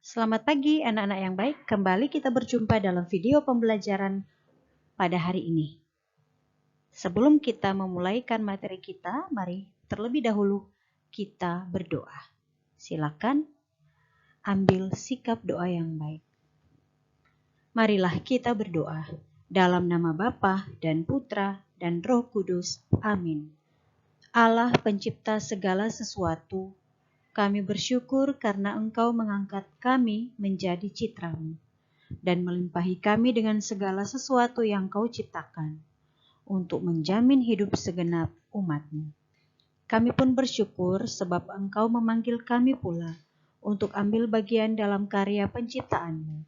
Selamat pagi anak-anak yang baik, kembali kita berjumpa dalam video pembelajaran pada hari ini. Sebelum kita memulaikan materi kita, mari terlebih dahulu kita berdoa. Silakan ambil sikap doa yang baik. Marilah kita berdoa dalam nama Bapa dan Putra dan Roh Kudus. Amin. Allah pencipta segala sesuatu, kami bersyukur karena Engkau mengangkat kami menjadi citra-Mu dan melimpahi kami dengan segala sesuatu yang Kau ciptakan untuk menjamin hidup segenap umat-Mu. Kami pun bersyukur sebab Engkau memanggil kami pula untuk ambil bagian dalam karya penciptaan-Mu.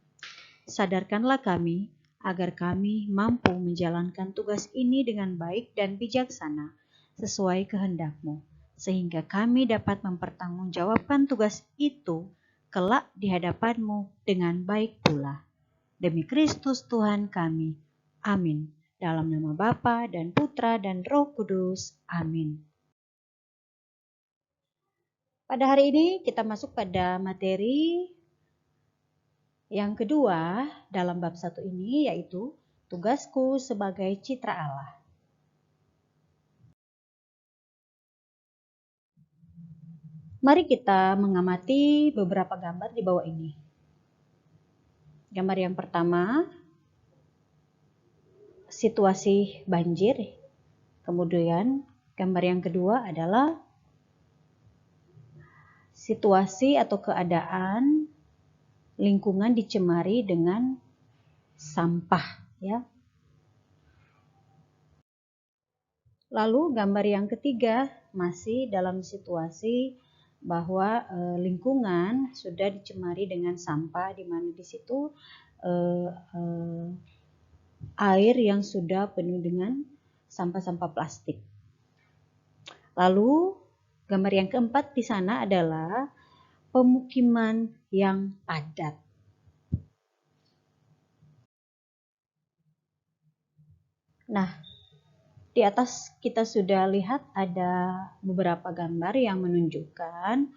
Sadarkanlah kami agar kami mampu menjalankan tugas ini dengan baik dan bijaksana sesuai kehendak-Mu, sehingga kami dapat mempertanggungjawabkan tugas itu kelak di hadapan-Mu dengan baik pula. Demi Kristus Tuhan kami. Amin. Dalam nama Bapa dan Putra dan Roh Kudus. Amin. Pada hari ini kita masuk pada materi yang kedua dalam bab 1 ini, yaitu tugasku sebagai citra Allah. Mari kita mengamati beberapa gambar di bawah ini. Gambar yang pertama, situasi banjir. Kemudian gambar yang kedua adalah situasi atau keadaan lingkungan dicemari dengan sampah, ya. Lalu gambar yang ketiga masih dalam situasi bahwa lingkungan sudah dicemari dengan sampah, di mana di situ air yang sudah penuh dengan sampah-sampah plastik. Lalu gambar yang keempat di sana adalah pemukiman yang padat. Nah, di atas kita sudah lihat ada beberapa gambar yang menunjukkan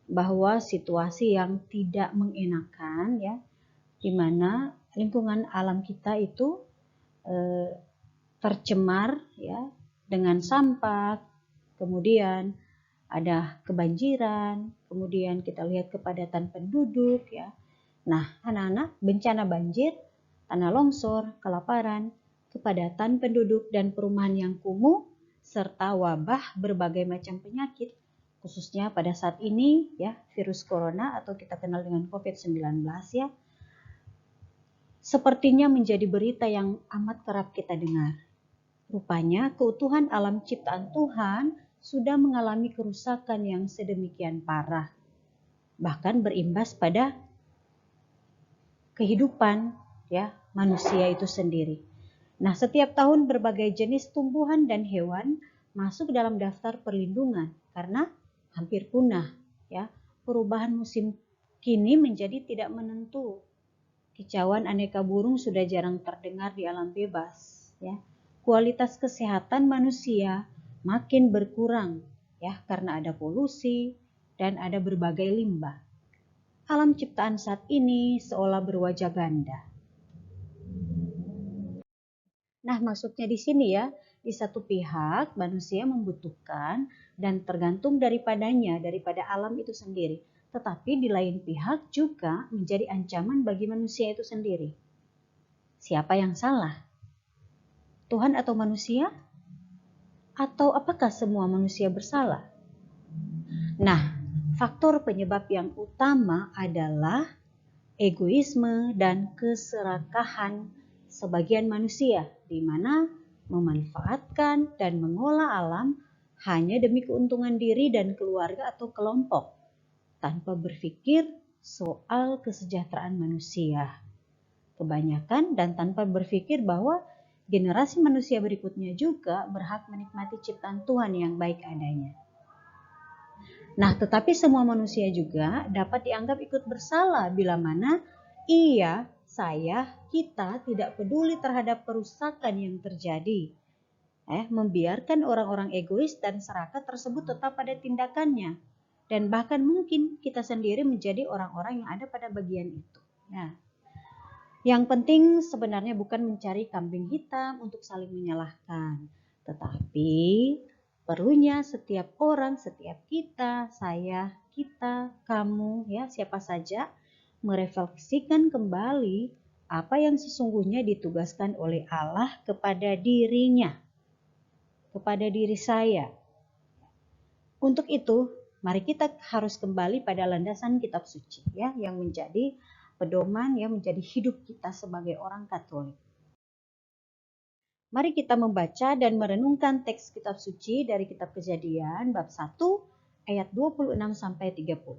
bahwa situasi yang tidak mengenakan, ya, di mana lingkungan alam kita itu tercemar, ya, dengan sampah, kemudian ada kebanjiran, kemudian kita lihat kepadatan penduduk, ya. Nah, anak-anak, bencana banjir, tanah longsor, kelaparan, kepadatan penduduk dan perumahan yang kumuh, serta wabah berbagai macam penyakit, khususnya pada saat ini, ya, virus corona atau kita kenal dengan COVID-19, ya, sepertinya menjadi berita yang amat kerap kita dengar. Rupanya keutuhan alam ciptaan Tuhan sudah mengalami kerusakan yang sedemikian parah, bahkan berimbas pada kehidupan, ya, manusia itu sendiri. Nah, setiap tahun berbagai jenis tumbuhan dan hewan masuk dalam daftar perlindungan karena hampir punah, ya. Perubahan musim kini menjadi tidak menentu. Kicauan aneka burung sudah jarang terdengar di alam bebas, ya. Kualitas kesehatan manusia makin berkurang, ya, karena ada polusi dan ada berbagai limbah. Alam ciptaan saat ini seolah berwajah ganda. Nah, maksudnya di sini, ya, di satu pihak manusia membutuhkan dan tergantung daripada alam itu sendiri. Tetapi di lain pihak juga menjadi ancaman bagi manusia itu sendiri. Siapa yang salah? Tuhan atau manusia? Atau apakah semua manusia bersalah? Nah, faktor penyebab yang utama adalah egoisme dan keserakahan sebagian manusia, di mana memanfaatkan dan mengolah alam hanya demi keuntungan diri dan keluarga atau kelompok, tanpa berpikir soal kesejahteraan manusia. Kebanyakan dan tanpa berpikir bahwa generasi manusia berikutnya juga berhak menikmati ciptaan Tuhan yang baik adanya. Nah, tetapi semua manusia juga dapat dianggap ikut bersalah bila mana kita tidak peduli terhadap kerusakan yang terjadi. Membiarkan orang-orang egois dan serakah tersebut tetap pada tindakannya. dan bahkan mungkin kita sendiri menjadi orang-orang yang ada pada bagian itu. Nah, yang penting sebenarnya bukan mencari kambing hitam untuk saling menyalahkan, tetapi perlunya setiap orang, setiap kita, saya, kita, kamu, ya siapa saja, merefleksikan kembali apa yang sesungguhnya ditugaskan oleh Allah kepada dirinya, kepada diri saya. Untuk itu, mari kita harus kembali pada landasan kitab suci, ya, yang menjadi pedoman, yang menjadi hidup kita sebagai orang Katolik. Mari kita membaca dan merenungkan teks kitab suci dari kitab Kejadian bab 1 ayat 26 sampai 30.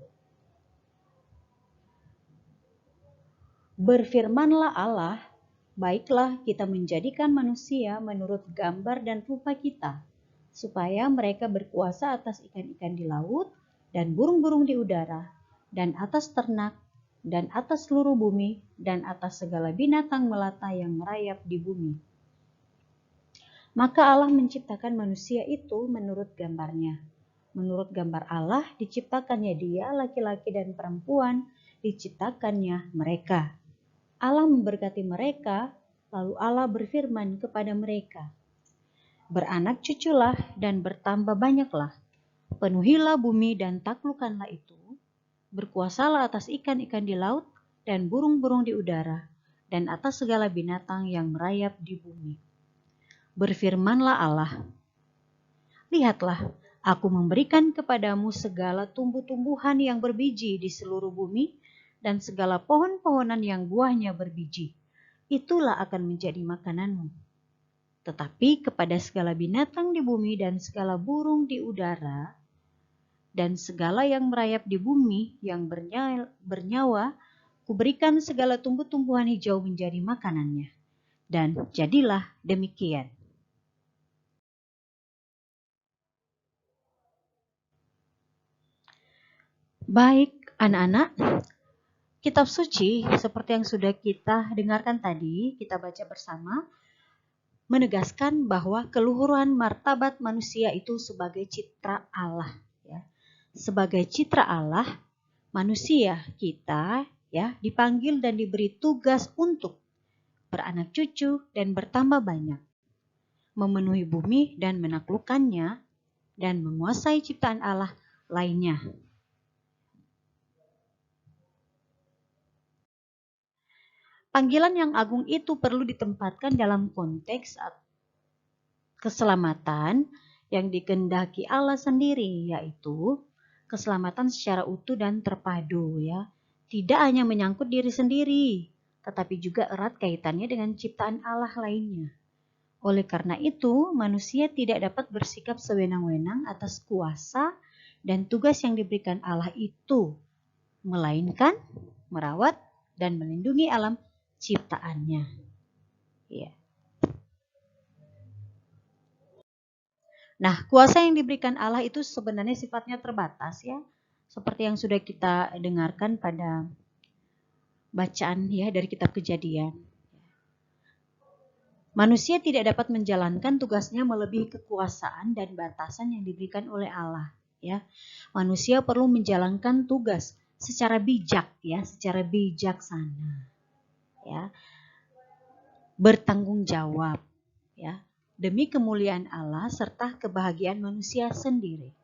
Berfirmanlah Allah, baiklah kita menjadikan manusia menurut gambar dan rupa kita, supaya mereka berkuasa atas ikan-ikan di laut dan burung-burung di udara, dan atas ternak, dan atas seluruh bumi, dan atas segala binatang melata yang merayap di bumi. Maka Allah menciptakan manusia itu menurut gambarnya. Menurut gambar Allah diciptakannya dia, laki-laki dan perempuan, diciptakannya mereka. Allah memberkati mereka, lalu Allah berfirman kepada mereka, beranak cuculah dan bertambah banyaklah, penuhilah bumi dan taklukkanlah itu, berkuasalah atas ikan-ikan di laut dan burung-burung di udara, dan atas segala binatang yang merayap di bumi. Berfirmanlah Allah, lihatlah, aku memberikan kepadamu segala tumbuh-tumbuhan yang berbiji di seluruh bumi, dan segala pohon-pohonan yang buahnya berbiji. Itulah akan menjadi makananmu. Tetapi kepada segala binatang di bumi dan segala burung di udara, dan segala yang merayap di bumi yang bernyawa, kuberikan segala tumbuh-tumbuhan hijau menjadi makanannya. Dan jadilah demikian. Baik, anak-anak, kitab suci seperti yang sudah kita dengarkan tadi, kita baca bersama, menegaskan bahwa keluhuran martabat manusia itu sebagai citra Allah. Ya. Sebagai citra Allah, manusia kita ya dipanggil dan diberi tugas untuk beranak cucu dan bertambah banyak, memenuhi bumi dan menaklukkannya, dan menguasai ciptaan Allah lainnya. Panggilan yang agung itu perlu ditempatkan dalam konteks keselamatan yang dikehendaki Allah sendiri, yaitu keselamatan secara utuh dan terpadu, ya. Tidak hanya menyangkut diri sendiri, tetapi juga erat kaitannya dengan ciptaan Allah lainnya. Oleh karena itu, manusia tidak dapat bersikap sewenang-wenang atas kuasa dan tugas yang diberikan Allah itu, melainkan merawat dan melindungi alam ciptaannya. Ya. Nah, kuasa yang diberikan Allah itu sebenarnya sifatnya terbatas ya, seperti yang sudah kita dengarkan pada bacaan ya dari kitab Kejadian. Manusia tidak dapat menjalankan tugasnya melebihi kekuasaan dan batasan yang diberikan oleh Allah. Ya, manusia perlu menjalankan tugas secara bijak ya, secara bijaksana. Ya, bertanggung jawab ya, demi kemuliaan Allah serta kebahagiaan manusia sendiri.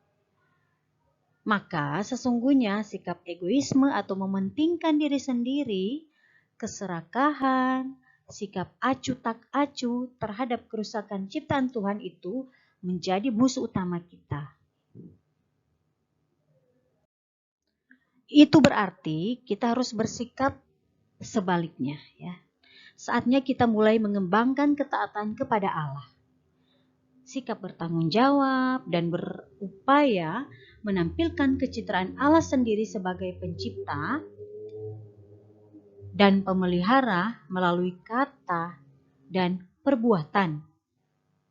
Maka sesungguhnya sikap egoisme atau mementingkan diri sendiri, keserakahan, sikap acuh tak acuh terhadap kerusakan ciptaan Tuhan itu menjadi musuh utama kita. Itu berarti kita harus bersikap sebaliknya ya. Saatnya kita mulai mengembangkan ketaatan kepada Allah. Sikap bertanggung jawab dan berupaya menampilkan kecitraan Allah sendiri sebagai pencipta dan pemelihara melalui kata dan perbuatan,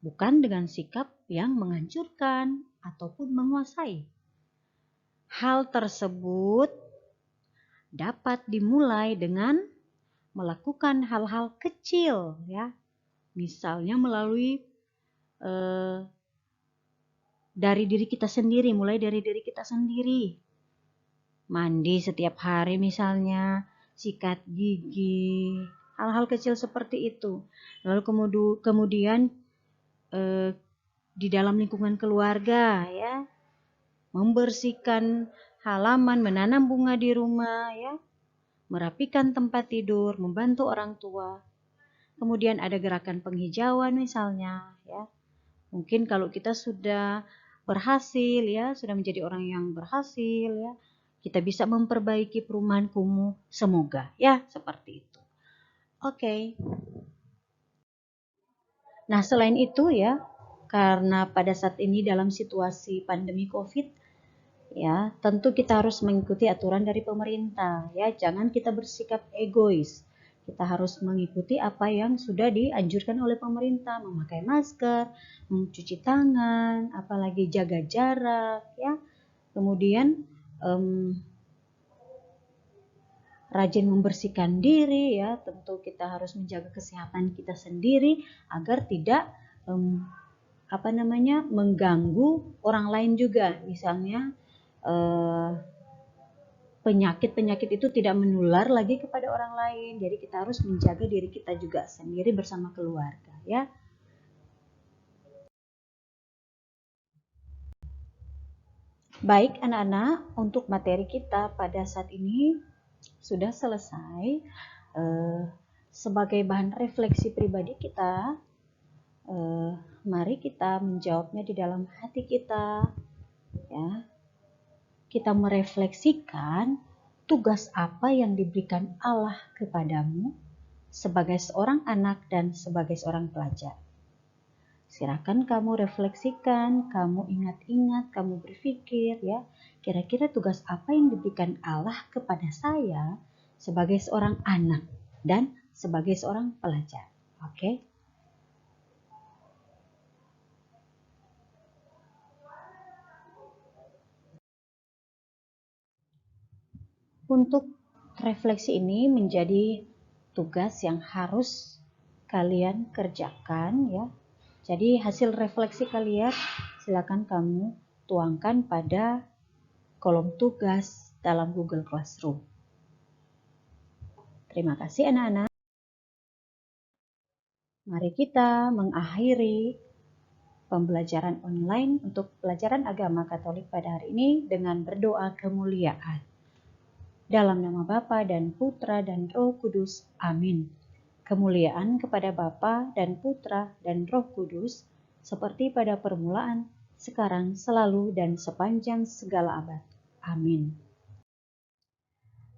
bukan dengan sikap yang menghancurkan ataupun menguasai. Hal tersebut dapat dimulai dengan melakukan hal-hal kecil ya, misalnya melalui dari diri kita sendiri, mulai dari diri kita sendiri mandi setiap hari misalnya, sikat gigi, hal-hal kecil seperti itu. Lalu kemudian di dalam lingkungan keluarga ya, membersihkan halaman, menanam bunga di rumah ya, merapikan tempat tidur, membantu orang tua. Kemudian ada gerakan penghijauan misalnya ya. Mungkin kalau kita sudah berhasil ya, sudah menjadi orang yang berhasil ya, kita bisa memperbaiki perumahan kumuh, semoga ya, seperti itu. Oke. Nah, selain itu ya, karena pada saat ini dalam situasi pandemi Covid ya, tentu kita harus mengikuti aturan dari pemerintah ya, jangan kita bersikap egois. Kita harus mengikuti apa yang sudah dianjurkan oleh pemerintah, memakai masker, mencuci tangan, apalagi jaga jarak ya. Kemudian rajin membersihkan diri ya, tentu kita harus menjaga kesehatan kita sendiri agar tidak mengganggu orang lain juga. Misalnya penyakit-penyakit itu tidak menular lagi kepada orang lain. Jadi kita harus menjaga diri kita juga sendiri bersama keluarga ya. Baik anak-anak, untuk materi kita pada saat ini sudah selesai. Sebagai bahan refleksi pribadi kita, mari kita menjawabnya di dalam hati kita ya. Kita merefleksikan tugas apa yang diberikan Allah kepadamu sebagai seorang anak dan sebagai seorang pelajar. Silakan kamu refleksikan, kamu ingat-ingat, kamu berpikir ya, kira-kira tugas apa yang diberikan Allah kepada saya sebagai seorang anak dan sebagai seorang pelajar. Oke? Untuk refleksi ini menjadi tugas yang harus kalian kerjakan ya. Jadi hasil refleksi kalian silakan kamu tuangkan pada kolom tugas dalam Google Classroom. Terima kasih anak-anak. Mari kita mengakhiri pembelajaran online untuk pelajaran agama Katolik pada hari ini dengan berdoa kemuliaan. Dalam nama Bapa dan Putra dan Roh Kudus. Amin. Kemuliaan kepada Bapa dan Putra dan Roh Kudus, seperti pada permulaan, sekarang, selalu, dan sepanjang segala abad. Amin.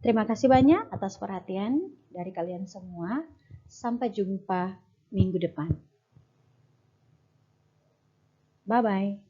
Terima kasih banyak atas perhatian dari kalian semua. Sampai jumpa minggu depan. Bye-bye.